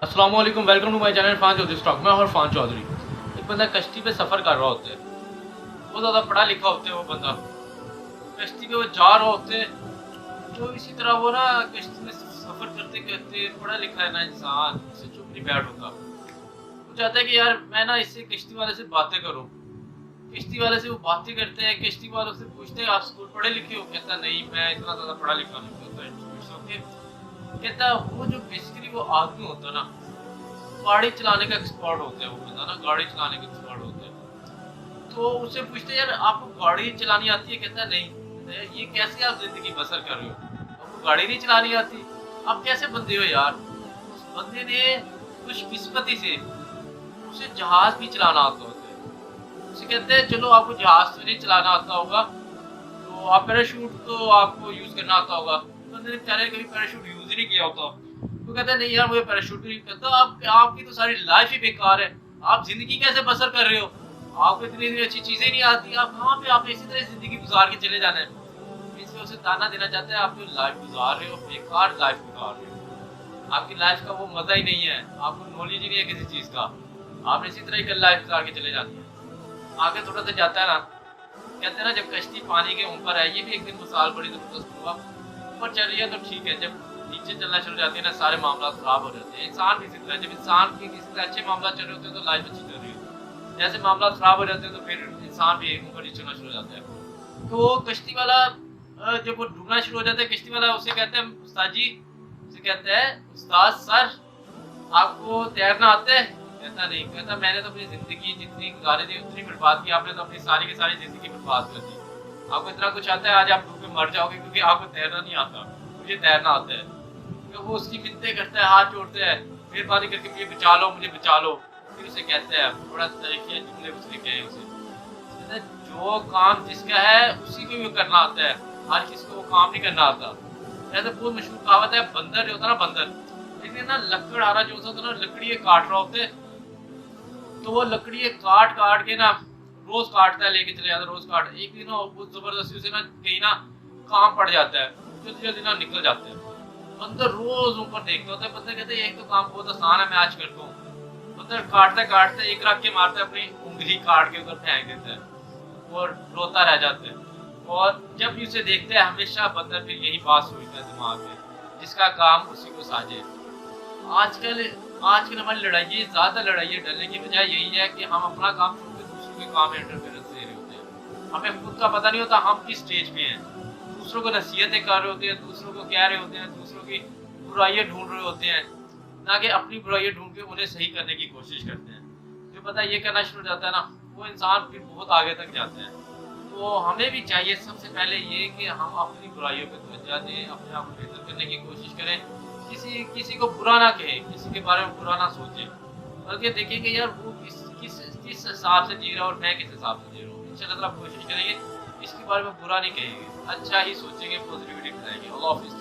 अस्सलाम वालेकुम, welcome to my channel Irfan Chaudhary stock में। और इरफान चौधरी, एक बंदा कश्ती पे सफ़र कर रहा होता है, बहुत ज़्यादा पढ़ा लिखा होता है वो बंदा। कश्ती पे वो जा रहा होता है, तो इसी तरह वो ना कश्ती में सफ़र करते करते पढ़ा लिखा है ना इंसान, उससे चुप नहीं बैठ होता। वो चाहता है कि यार मैं ना इससे कश्ती वाले से बातें करूँ। कश्ती वाले से वो बातें करते हैं, कश्ती वालों से पूछते हैं आप स्कूल पढ़े लिखे हो? कहता नहीं, मैं इतना ज़्यादा पढ़ा लिखा नहीं होता है। कहता है वो जो बेसिकली वो आदमी होता है ना, गाड़ी चलाने का एक्सपर्ट होता है वो बंदा ना, गाड़ी चलाने का एक्सपर्ट होता है। तो उससे पूछते हैं यार आपको गाड़ी चलानी आती है? कहता है नहीं। कहता है, ये कैसे आप जिंदगी बसर कर रहे हो, आपको गाड़ी नहीं चलानी आती, आप कैसे बंदे हो यार? उस बंदे ने खुशकिस्मती से उसे जहाज भी चलाना आता होता है। उसे कहते हैं चलो आपको जहाज तो नहीं चलाना आता होगा, तो आप पैराशूट तो आपको यूज करना आता होगा। बंदे ने बेचारे कभी पैराशूट यूज ही नहीं किया होता। तो कहता है नहीं यार मुझे पैराशूट भी नहीं करता। आपकी तो सारी लाइफ ही बेकार है, आप जिंदगी कैसे बसर कर रहे हो? आपको इतनी इतनी अच्छी चीजें नहीं आती, आप कहाँ पे आपने इसी तरह जिंदगी गुजार के चले जाना है। इसलिए उसे ताना देना चाहता है आप जो लाइफ गुजार रहे हो बेकार लाइफ गुजार रहे हो, आपकी लाइफ का वो मजा ही नहीं है, आपको नॉलेज ही नहीं है किसी चीज का, आपने इसी तरह ही लाइफ गुजार के चले जानी है। आगे थोड़ा सा जाता है ना, कहते हैं ना जब कश्ती पानी के ऊपर है, ये भी एक दिन मिसाल बड़ी जबरदस्त हुआ। ऊपर चल रही है तो ठीक है, जब नीचे चलना शुरू हो जाती है ना सारे मामला खराब हो जाते हैं। इंसान भी इसी तरह, जब इंसान की किसी तरह अच्छे मामला चल रहे होते हैं तो लाइफ अच्छी चल रही होती है, जैसे मामला खराब हो जाते हैं तो फिर इंसान भी ऊपर नीचे चलना शुरू हो जाता है। तो कश्ती वाला जब वो डूबना शुरू हो जाता है, कश्ती वाला उसे कहते हैं उस्ताद जी, उसे कहते हैं उस्ताद सर आपको तैरना आता है? कहता नहीं। कहता मैंने तो अपनी जिंदगी जितनी गुजारी थी उतनी बर्बाद की, आपने तो अपनी सारी की सारी जिंदगी बर्बाद कर दी। आपको इतना कुछ आता है, आज आप डूब के मर जाओगे क्योंकि आपको तैरना नहीं आता, मुझे तैरना आता है। तो वो उसकी मिन्नतें करता है, हाथ जोड़ता है, मेहरबानी करके मुझे बचा लो, मुझे बचा लो। फिर उसे कहते हैं थोड़ा तरीके जुमले उसने कहे उसे, कहता है, जो काम जिसका है उसी को भी करना आता है, हर किसी को वो काम नहीं करना आता। ऐसे बहुत मशहूर कहावत है, बंदर जो होता है ना बंदर, लेकिन ना लकड़ आ रहा जो होता है ना, लकड़ी काट रहा होते, तो वो लकड़ी काट काट के ना रोज काटता है, लेके चले जाता है रोज काट। एक दिन वो जबरदस्ती से ना कहीं ना काम पड़ जाता है, जल्दी जल्दी ना निकल जाते हैं। बंदर रोज ऊपर देखता होता है, बंदर कहते हैं एक तो काम बहुत आसान है, मैं आज करता हूँ। बंदर काटते काटते एक रख के मारता है, अपनी उंगली काट के उधर फेंक देता है और रोता रह जाता है। और जब भी उसे देखते हैं हमेशा बंदर फिर यही बात सोचता है दिमाग में, जिसका काम उसी को साझे। आजकल आजकल हमारी लड़ाई, ज्यादा लड़ाई डरने की वजह यही है कि हम अपना काम छोड़ के दूसरों के काम में इंटरफेरेंस दे रहे होते हैं। हमें खुद का पता नहीं होता हम किस स्टेज पे हैं, दूसरों को नसीहतें कर रहे होते हैं, दूसरों को कह रहे होते हैं, दूसरों की बुराइयां ढूंढ रहे होते हैं, ना कि अपनी बुराइयां ढूंढ के उन्हें सही करने की कोशिश करते हैं। जो पता ये करना शुरू हो जाता है ना, वो इंसान फिर बहुत आगे तक जाता है। तो हमें भी चाहिए सबसे पहले ये कि हम अपनी बुराइयों पर तवज्जो दें, अपने आप को बेहतर करने की कोशिश करें, किसी किसी को बुरा ना कहें, किसी के बारे में बुरा ना सोचें, बल्कि देखें कि यार वो किस किस किस हिसाब से जी रहा है और मैं किस हिसाब से जी रहा हूँ। इंशाल्लाह आप कोशिश करेंगे इसके बारे में बुरा नहीं कहेंगे, अच्छा ही सोचेंगे, पॉजिटिविटी फैलाएंगे। अल्लाह हाफिज़।